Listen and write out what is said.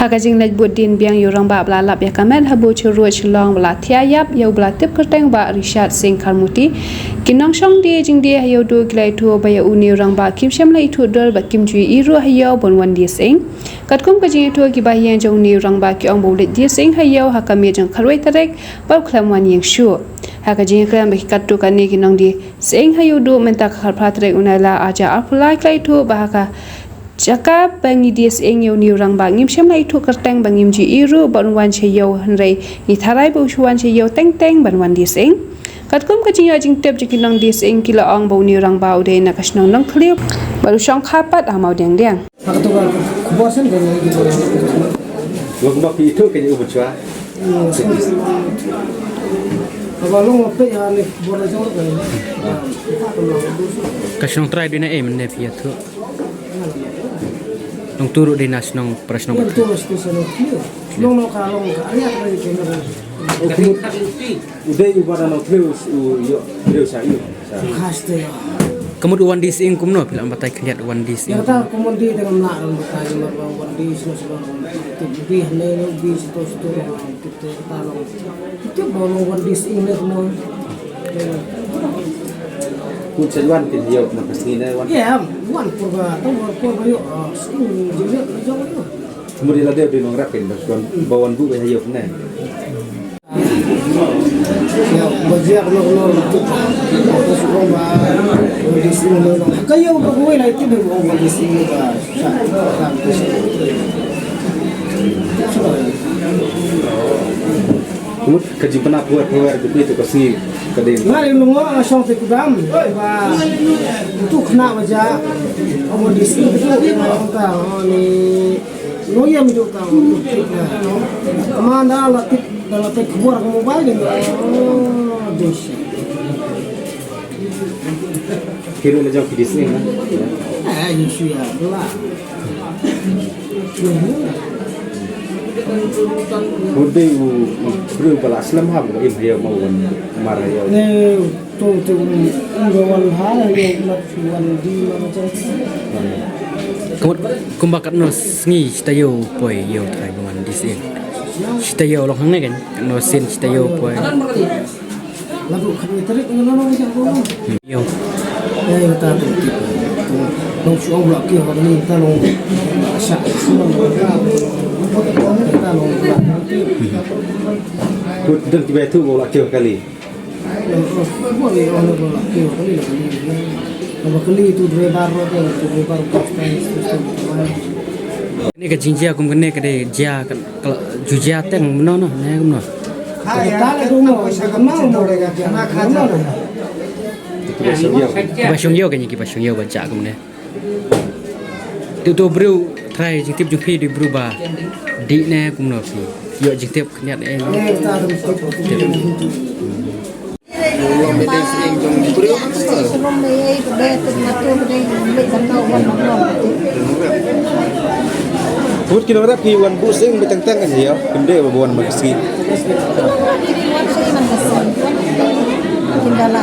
Hakajing laj budin biang yurang ba bla lap ya kamen habu churu chlong bla thiayap yau bla tip kerteng ba Richard Singh Kharmuti kinong shong di jing di hayo du glai thu ba ya uni rang ba kim shem lai thu dol ba kim chui iru hayo bon wan di sing katkum ka jing thu ki ba yan jong ni rang ba ki ong bo le di sing hayo hakame jang kharwai tarek ba khlam wan yeng shu hakajing kram ba katu kani kinong di sing hayo du menta khar phatrek unala aja apulai klai thu ba ka Jaka bangi dis eng yau niu rang ba ngim shem lai thu kerteng bangim ji iru ban wan che yau hanrei ni tharai bo chuan che yau teng teng ban wan dis eng katkum ka jing jing tep jikinong dis eng kila ong bo niu rang ba ude na kasnong nang kliu baru shong khapat amau deng deng Pakatukan kubosan kan gitu. Waktu itu kayaknya ubah cua. Kalau ngopi ya nih boleh jauh kan. Kasong try din na men ne pia tu. Nong turu din nas nong pras nong. Itu mesti seno kio. Nong kalau kaya lagi kena. Udah ibarat nak terus yo terus saya. Khas tu. Kamu wan dis ing kumno pila ambatai kliat wan dis. Ya ta komodi dengan nak bukan cuma wan di seno tu bi ne bi situ kita talong. Itu bawa wan di ing ne semua. Kun seluan tin yo makasih na wan. Ya, wan purba tu purba yo sing jelas jauh yo. Kemudian ada di nongrapin basuan bawan bu hayo na. Ya, bajiak no terus rumah di sini no. Kayo bagoy la itu bago di sini ba. Kemudian kaji pernah buat itu kasih kadang. Ngai lungo asong te kudam ba tu kena baja omo di sini tu ta ni no yam tu ta mana la tip dalam te keluar ke mobile ni desi Kira lejang di sini na. isu ya lah Udah beri balas lam ham im hayo mau marayo. ni tu ngawan hal yang nak wan di macam Kamu kumbakat no sngi stayo poi yo thai wan dis ing. Stayo lo hang ne kan no sin stayo poi. lagu kami terik ngono macam tu Yo. ya ta tu nong chuang blok ki ho ni ta nong sa semua ta nong Kut dan tiba itu bola kio kali. boleh orang blok ki ho ni kalau kali itu dua baru pastai Ni ka jinjia kum kene ka de jia ka jujia teng no no ne kum no. ta tu mo kenal mo le ka na khana Itu biasa dia. Basong yo kan ki basong yo baca kum ne. Tu bru try jing tip ju phi di bru ba. Di ne kum no pi. Yo jing tip knyat en. ta tu Kut kilo rap ki wan busing beteng-teng aja ya. Gede bawan makasih. Kendala